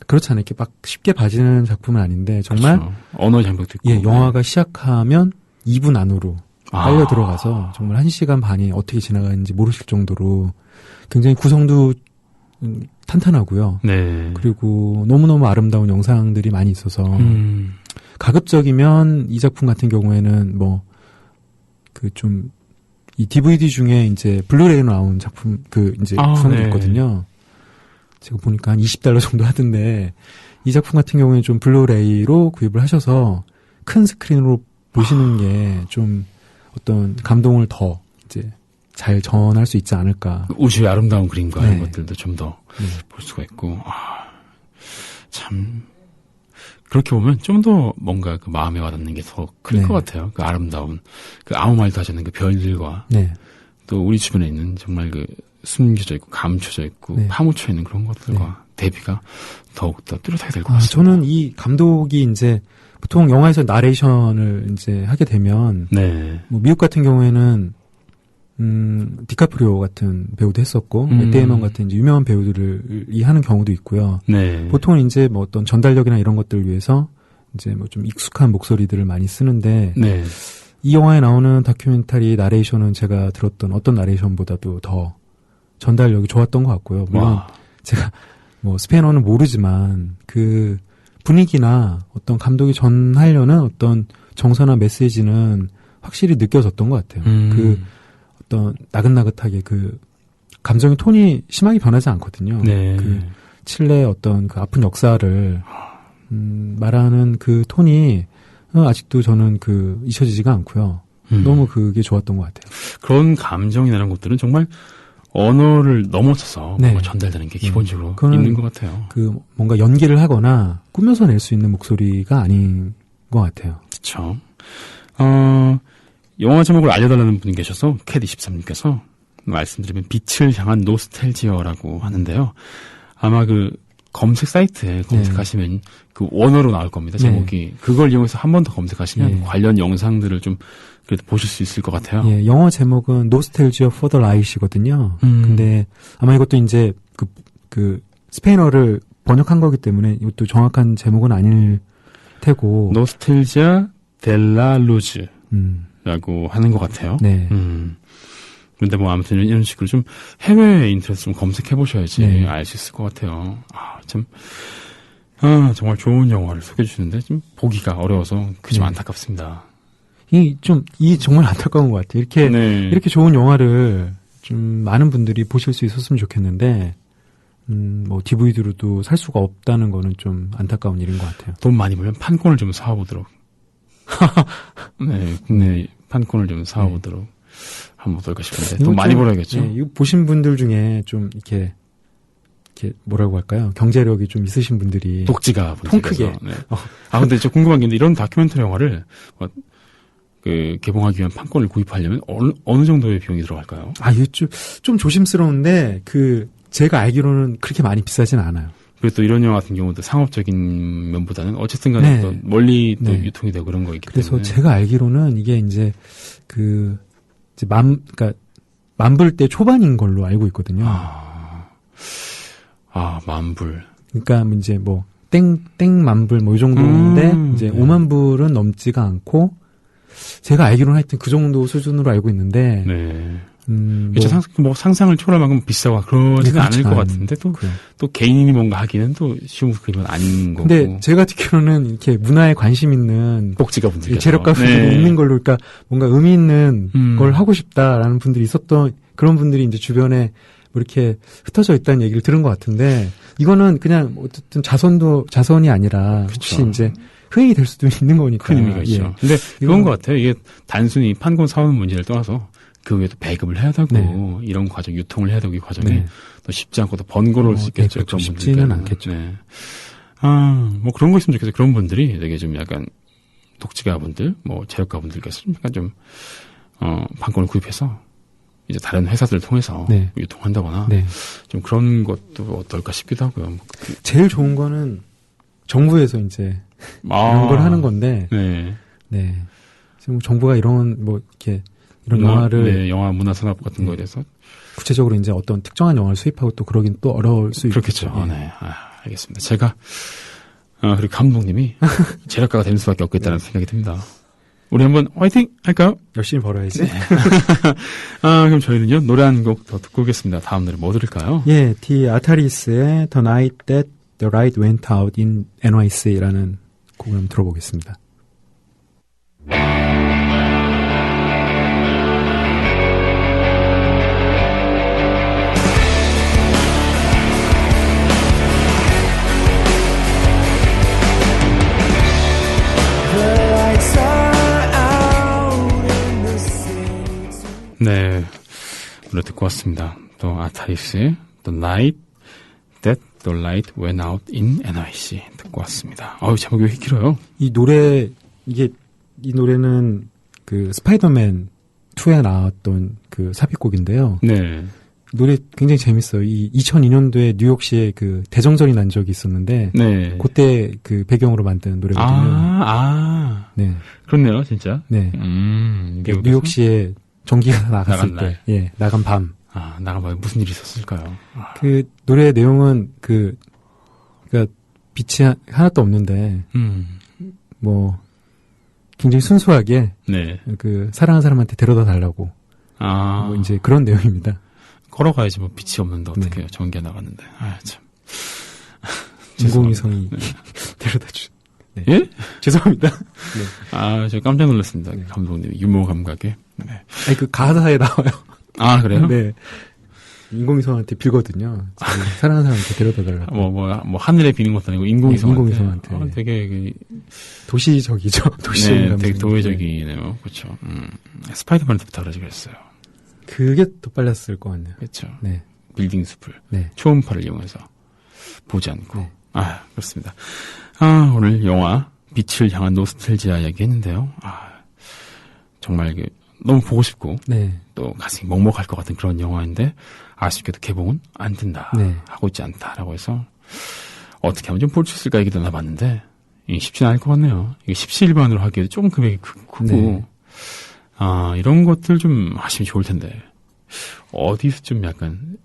그렇지 않아요. 이렇게 막 쉽게 봐지는 작품은 아닌데, 정말. 그렇죠. 언어 장벽도 있고. 예, 영화가 시작하면 2분 안으로 빨려 들어가서 정말 1시간 반이 어떻게 지나가는지 모르실 정도로 굉장히 구성도 탄탄하고요. 네. 그리고 너무너무 아름다운 영상들이 많이 있어서 가급적이면 이 작품 같은 경우에는 이 DVD 중에 이제 블루레이로 나온 작품 구성이 있거든요. 제가 보니까 한 $20 정도 하던데 이 작품 같은 경우에는 좀 블루레이로 구입을 하셔서 큰 스크린으로 보시는 게 좀 어떤 감동을 더 이제 잘 전할 수 있지 않을까. 우주의 아름다운 그림과 네. 이런 것들도 좀 더 볼 수가 있고, 참, 그렇게 보면 좀 더 뭔가 그 마음에 와닿는 게 더 클 것 네. 같아요. 그 아름다운, 그 아무 말도 하지 않는 그 별들과 네. 또 우리 주변에 있는 정말 그 숨겨져 있고 감춰져 있고 네. 파묻혀 있는 그런 것들과 대비가 더욱더 뚜렷하게 될 것 같습니다. 저는 이 감독이 이제 보통 영화에서 나레이션을 이제 하게 되면 네. 뭐 미국 같은 경우에는 디카프리오 같은 배우도 했었고 맷 데이먼 같은 이제 유명한 배우들이 하는 경우도 있고요. 네. 보통은 이제 뭐 어떤 전달력이나 이런 것들을 위해서 이제 뭐 좀 익숙한 목소리들을 많이 쓰는데 네. 이 영화에 나오는 다큐멘터리 나레이션은 제가 들었던 어떤 나레이션보다도 더 전달력이 좋았던 것 같고요. 물론 와. 제가 뭐 스페인어는 모르지만 그 분위기나 어떤 감독이 전하려는 어떤 정서나 메시지는 확실히 느껴졌던 것 같아요. 그 어떤 나긋나긋하게 그 감정의 톤이 심하게 변하지 않거든요. 네. 그 칠레의 어떤 그 아픈 역사를 말하는 그 톤이 아직도 저는 그 잊혀지지가 않고요. 너무 그게 좋았던 것 같아요. 그런 감정이나 이런 것들은 정말 언어를 넘어서서 네. 뭔가 전달되는 게 기본적으로 그거는 있는 것 같아요. 그 뭔가 연기를 하거나 꾸며서 낼 수 있는 목소리가 아닌 것 같아요. 그렇죠. 영화 제목을 알려달라는 분이 계셔서 캣23님께서 말씀드리면 빛을 향한 노스텔지어라고 하는데요. 아마 그 검색 사이트에 검색하시면 그 원어로 나올 겁니다. 제목이. 그걸 이용해서 한 번 더 검색하시면 관련 영상들을 좀 그래도 보실 수 있을 것 같아요. 예, 영어 제목은 Nostalgia for the Right이거든요. 근데 아마 이것도 이제 그 스페인어를 번역한 거기 때문에 이것도 정확한 제목은 아닐 테고. 노스텔지아 델라 루즈라고 하는 것 같아요. 네. 근데 뭐 아무튼 이런 식으로 좀 해외 인터넷 좀 검색해 보셔야지 네. 알 수 있을 것 같아요. 정말 좋은 영화를 소개해 주시는데 좀 보기가 어려워서 그게 좀 안타깝습니다. 이 정말 안타까운 것 같아요. 이렇게 좋은 영화를 좀 많은 분들이 보실 수 있었으면 좋겠는데, 뭐 DVD로도 살 수가 없다는 거는 좀 안타까운 일인 것 같아요. 돈 많이 벌면 판권을 좀 사와보도록. 네, 국내 판권을 좀 사와보도록 하면 어떨까 싶은데. 돈 많이 벌어야겠죠. 네, 이거 보신 분들 중에 좀 이렇게 뭐라고 할까요? 경제력이 좀 있으신 분들이. 독지가 통 크게. 네. 근데 저 궁금한 게 있는데 이런 다큐멘터리 영화를 개봉하기 위한 판권을 구입하려면 어느 정도의 비용이 들어갈까요? 이거 좀 조심스러운데 제가 알기로는 그렇게 많이 비싸진 않아요. 그리고 또 이런 영화 같은 경우도 상업적인 면보다는 어쨌든 간에 또 멀리 또 유통이 되고 그런 거 있기 때문에. 그래서 제가 알기로는 이게 이제 그러니까 만불대 초반인 걸로 알고 있거든요. 만불. 그러니까 이제 뭐 땡 만불 뭐 이 정도인데 이제 5만 불은 넘지가 않고 제가 알기로는 하여튼 그 정도 수준으로 알고 있는데. 네. 상상을 초월할 만큼 비싸고 그러지는 않을 것 같은데 또 개인이 뭔가 하기는 또 쉬운 그림은 아닌 거고. 근데 제가 듣기로는 이렇게 문화에 관심 있는 복지가 분들께서 재력가 분들이 있는 걸로 그러니까 뭔가 의미 있는 걸 하고 싶다라는 분들이 있었던 그런 분들이 이제 주변에 뭐 이렇게 흩어져 있다는 얘기를 들은 것 같은데 이거는 그냥 어쨌든 자선이 아니라 혹시 이제 흥행이 될 수도 있는 거니까. 큰 의미가 있죠. 근데 그런 것 같아요. 이게 단순히 판권 사오는 문제를 떠나서 그 외에도 배급을 해야 되고 이런 과정, 유통을 해야 되고 이 과정이 또 쉽지 않고 또 번거로울 수 있겠죠. 그렇죠. 쉽지는 않겠죠. 네. 뭐 그런 거 있으면 좋겠어요. 그런 분들이 되게 좀 약간 독지가분들, 뭐 재력가분들께서 좀 약간 좀 판권을 구입해서 이제 다른 회사들을 통해서 유통한다거나 좀 그런 것도 어떨까 싶기도 하고요. 제일 좋은 거는 정부에서 이제 이런 걸 하는 건데, 지금 정부가 이런 뭐 이렇게 이런 영화를 영화 문화 산업 같은 거에 대해서 구체적으로 이제 어떤 특정한 영화를 수입하고 또 그러긴 또 어려울 수 그렇겠죠. 네, 알겠습니다. 제가 그리고 감독님이 재력가가 되는 수밖에 없겠다는 생각이 듭니다. 우리 한번 화이팅 할까요? 열심히 벌어야지. 네. 그럼 저희는요 노래 한 곡 더 듣고 오겠습니다. 다음 노래 뭐 들을까요? 예, 디 아타리스의 The Night That the Light Went Out in NYC라는 곡을 한번 들어보겠습니다. 네. 노래 듣고 왔습니다. 또 아타이스의 The Night That the Light Went Out in NYC 듣고 왔습니다. 제목이 왜 이렇게 길어요? 이 노래는 그 스파이더맨 2에 나왔던 그 삽입곡인데요. 네. 노래 굉장히 재밌어요. 이 2002년도에 뉴욕시에 그 대정전이 난 적이 있었는데, 네. 그때 그 배경으로 만든 노래거든요. 네. 그렇네요, 진짜. 네. 뉴욕시에 전기가 나갔을 때, 예, 나간 밤. 나간 밤에 무슨 일이 있었을까요? 그 노래의 내용은 그러니까 빛이 하나도 없는데, 뭐 굉장히 순수하게, 네. 그 사랑하는 사람한테 데려다 달라고, 뭐 이제 그런 내용입니다. 걸어가야지 뭐 빛이 없는데 어떻게 네. 전기가 나갔는데. 참. 인공위성이 데려다 주. 네. 예? 죄송합니다. 네. 저 깜짝 놀랐습니다. 감독님 유머 감각에. 네. 아니 그 가사에 나와요. 그래요? 네. 인공위성한테 빌거든요. 사랑하는 사람한테 데려다 달라고. 뭐 하늘에 비는 것도 아니고 인공위성한테. 네. 되게 도시적이죠. 도시적인 감성. 되게 도회적이네요. 그렇죠. 스파이더맨한테 부탁을 그랬어요. 그게 더 빨랐을 것 같네요. 그렇죠. 네. 빌딩 숲을 네. 초음파를 이용해서 보지 않고. 네. 그렇습니다. 오늘 영화 빛을 향한 노스텔지아 이야기했는데요. 정말 너무 보고 싶고 네. 또 가슴이 먹먹할 것 같은 그런 영화인데 아쉽게도 개봉은 안 된다. 네. 하고 있지 않다라고 해서 어떻게 하면 좀 볼 수 있을까 얘기도 나봤는데 쉽지는 않을 것 같네요. 이게 17반으로 하기에도 조금 금액이 크고 네. 이런 것들 좀 하시면 좋을 텐데 어디서 좀 약간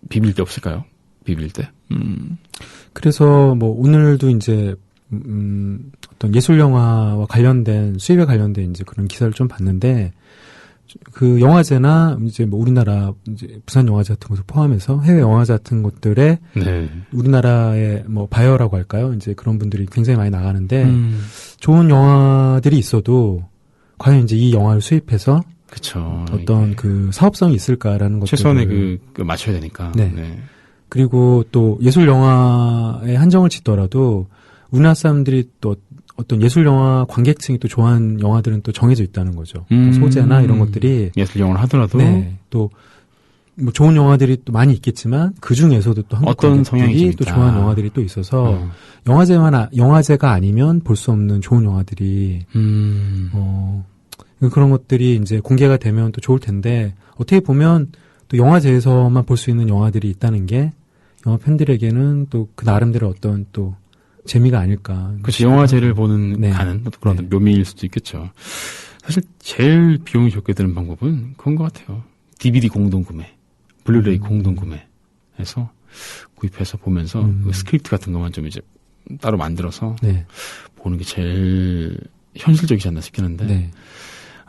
비빌 데 없을까요? 비빌 때? 그래서 뭐 오늘도 이제 어떤 예술 영화와 관련된 수입에 관련된 이제 그런 기사를 좀 봤는데 그 영화제나 이제 뭐 우리나라 이제 부산 영화제 같은 것을 포함해서 해외 영화제 같은 것들에 네. 우리나라의 뭐 바이어라고 할까요? 이제 그런 분들이 굉장히 많이 나가는데 좋은 영화들이 있어도 과연 이제 이 영화를 수입해서 그쵸. 어떤 그 사업성이 있을까라는 것들 최소한의 그 맞춰야 되니까. 네. 네. 그리고 또 예술 영화에 한정을 짓더라도 우리나라 사람들이 또 어떤 예술 영화 관객층이 또 좋아하는 영화들은 또 정해져 있다는 거죠. 소재나 이런 것들이 예술 영화를 하더라도 네, 또 뭐 좋은 영화들이 또 많이 있겠지만 그 중에서도 또 한국 어떤 성향이 관객들이 또 좋아하는 영화들이 또 있어서 영화제가 아니면 볼 수 없는 좋은 영화들이 그런 것들이 이제 공개가 되면 또 좋을 텐데 어떻게 보면 또 영화제에서만 볼 수 있는 영화들이 있다는 게 영화 팬들에게는 또 그 나름대로 어떤 또 재미가 아닐까. 그렇죠. 영화제를 보는 네. 가는 그런 네. 묘미일 수도 있겠죠. 사실 제일 비용이 적게 드는 방법은 그런 것 같아요. DVD 공동 구매, 블루레이 공동 구매해서 구입해서 보면서 그 스크립트 같은 것만 좀 이제 따로 만들어서 네. 보는 게 제일 현실적이지 않나 싶긴 한데. 네.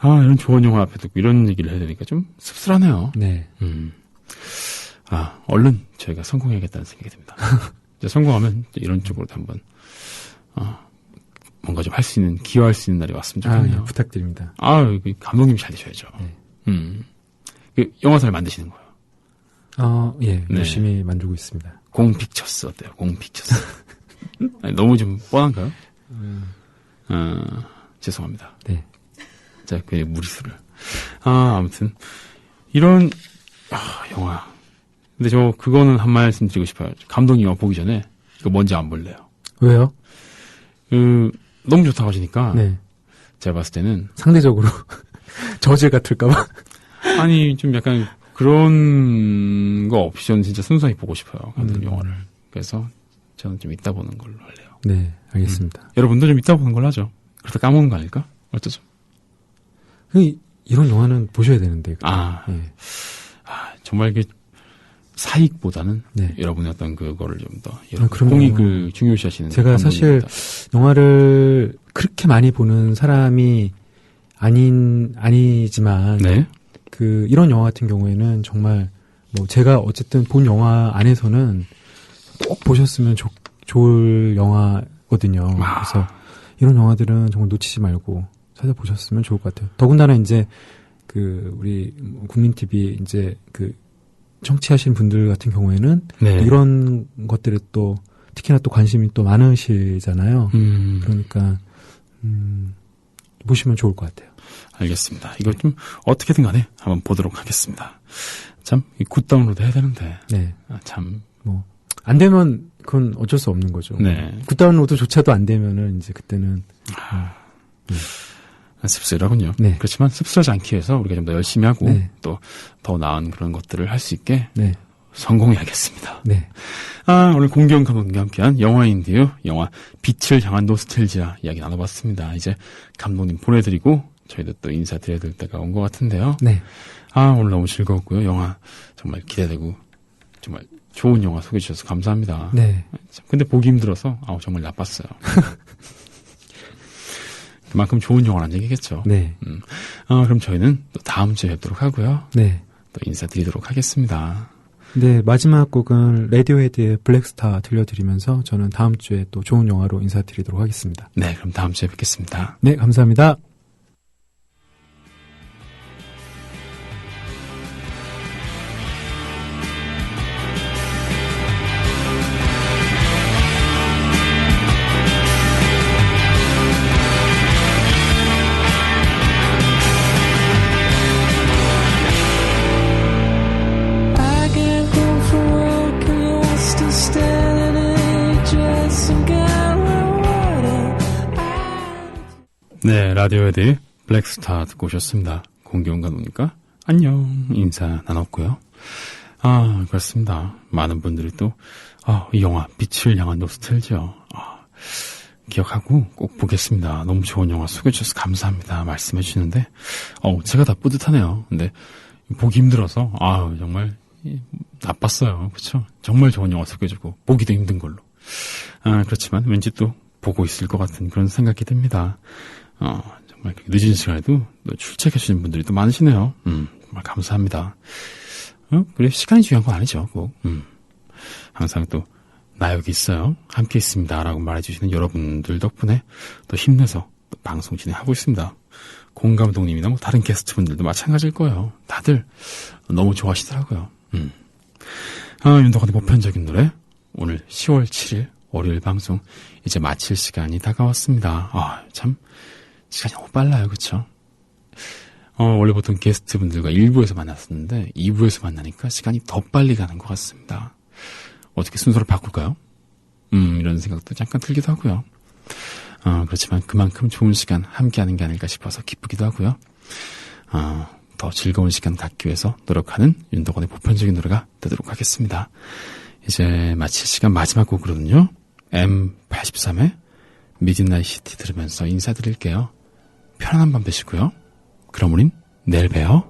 이런 좋은 영화 앞에 듣고 이런 얘기를 해야 되니까 좀 씁쓸하네요. 네. 얼른 저희가 성공해야겠다는 생각이 듭니다. 이제 성공하면 이런 쪽으로도 한번, 뭔가 좀 할 수 있는, 기여할 수 있는 날이 왔으면 좋겠네요. 예, 부탁드립니다. 감독님 잘 되셔야죠. 네. 영화사를 만드시는 거예요. 예, 네. 열심히 만들고 있습니다. 공픽처스 어때요? 공픽처스. 아니, 너무 좀 뻔한가요? 죄송합니다. 네. 자, 그 무리수를. 아무튼 이런 영화. 근데 그거는 한 말씀 드리고 싶어요. 감독님 영화 보기 전에 이거 뭔지 안 볼래요. 왜요? 너무 좋다고 하시니까 네. 제가 봤을 때는 상대적으로 저질 같을까봐. 아니 좀 약간 그런 거 없이 저는 진짜 순수하게 보고 싶어요. 감독님 영화를. 그래서 저는 좀 이따 보는 걸로 할래요. 네, 알겠습니다. 여러분도 좀 이따 보는 걸로 하죠. 그러다 까먹는 거 아닐까? 어쩌죠? 이런 영화는 보셔야 되는데. 예. 정말 이게 사익보다는 네. 여러분의 어떤 그거를 좀 더 그럼요. 공익을 중요시하시는 제가 사실 영화를 그렇게 많이 보는 사람이 아니지만 네. 이런 영화 같은 경우에는 정말 뭐 제가 어쨌든 본 영화 안에서는 꼭 보셨으면 좋을 영화거든요. 그래서 이런 영화들은 정말 놓치지 말고 찾아보셨으면 좋을 것 같아요. 더군다나 이제 우리 국민 TV 이제 청취하신 분들 같은 경우에는 네. 이런 것들에 또 특히나 또 관심이 또 많으시잖아요. 그러니까 보시면 좋을 것 같아요. 알겠습니다. 이거 좀 어떻게든 간에 한번 보도록 하겠습니다. 참, 굿 다운로드 해야 되는데. 네. 참. 뭐, 안 되면 그건 어쩔 수 없는 거죠. 네. 굿 다운로드조차도 안 되면은 이제 그때는. 씁쓸하군요. 네. 그렇지만 씁쓸하지 않기 위해서 우리가 좀 더 열심히 하고 네. 또 더 나은 그런 것들을 할 수 있게 네. 성공해야겠습니다. 네. 오늘 공경 감독님과 함께한 영화인데요. 영화 빛을 향한 노스텔지아 이야기 나눠봤습니다. 이제 감독님 보내드리고 저희도 또 인사드려야 될 때가 온 것 같은데요. 네. 오늘 너무 즐거웠고요. 영화 정말 기대되고 정말 좋은 영화 소개해 주셔서 감사합니다. 네. 근데 보기 힘들어서 정말 나빴어요. 그만큼 좋은 영화라는 얘기겠죠. 네. 그럼 저희는 또 다음 주에 뵙도록 하고요. 네. 또 인사드리도록 하겠습니다. 네, 마지막 곡은 레디오헤드의 블랙스타 들려드리면서 저는 다음 주에 또 좋은 영화로 인사드리도록 하겠습니다. 네, 그럼 다음 주에 뵙겠습니다. 네, 감사합니다. I get home from work and you're still standing in a dress and gown and water. 네, 라디오에드 블랙스타 듣고 오셨습니다. 공경 감독님과 안녕 인사 나눴고요. 그렇습니다. 많은 분들이 또 이 영화 빛을 향한 노스텔지아 기억하고 꼭 보겠습니다. 너무 좋은 영화 소개해 주셔서 감사합니다. 말씀해 주시는데 제가 다 뿌듯하네요. 근데 보기 힘들어서 정말 나빴어요. 그렇죠? 정말 좋은 영화 소개해주고 보기도 힘든 걸로. 그렇지만 왠지 또 보고 있을 것 같은 그런 생각이 듭니다. 정말 늦은 시간에도 또 출첵해 주시는 분들이 또 많으시네요. 정말 감사합니다. 그래 시간이 중요한 건 아니죠. 꼭. 항상 또 나 여기 있어요. 함께 있습니다. 라고 말해주시는 여러분들 덕분에 또 힘내서 또 방송 진행하고 있습니다. 공 감독님이나 뭐 다른 게스트분들도 마찬가지일 거예요. 다들 너무 좋아하시더라고요. 윤덕환의 보편적인 노래 오늘 10월 7일 월요일 방송 이제 마칠 시간이 다가왔습니다. 참 시간이 너무 빨라요. 그쵸? 원래 보통 게스트분들과 1부에서 만났었는데 2부에서 만나니까 시간이 더 빨리 가는 것 같습니다. 어떻게 순서를 바꿀까요? 이런 생각도 잠깐 들기도 하고요. 그렇지만 그만큼 좋은 시간 함께하는 게 아닐까 싶어서 기쁘기도 하고요. 더 즐거운 시간 갖기 위해서 노력하는 윤덕원의 보편적인 노래가 되도록 하겠습니다. 이제 마칠 시간 마지막 곡으로는요. M83의 미드나잇 시티 들으면서 인사드릴게요. 편안한 밤 되시고요. 그럼 우린 내일 봬요.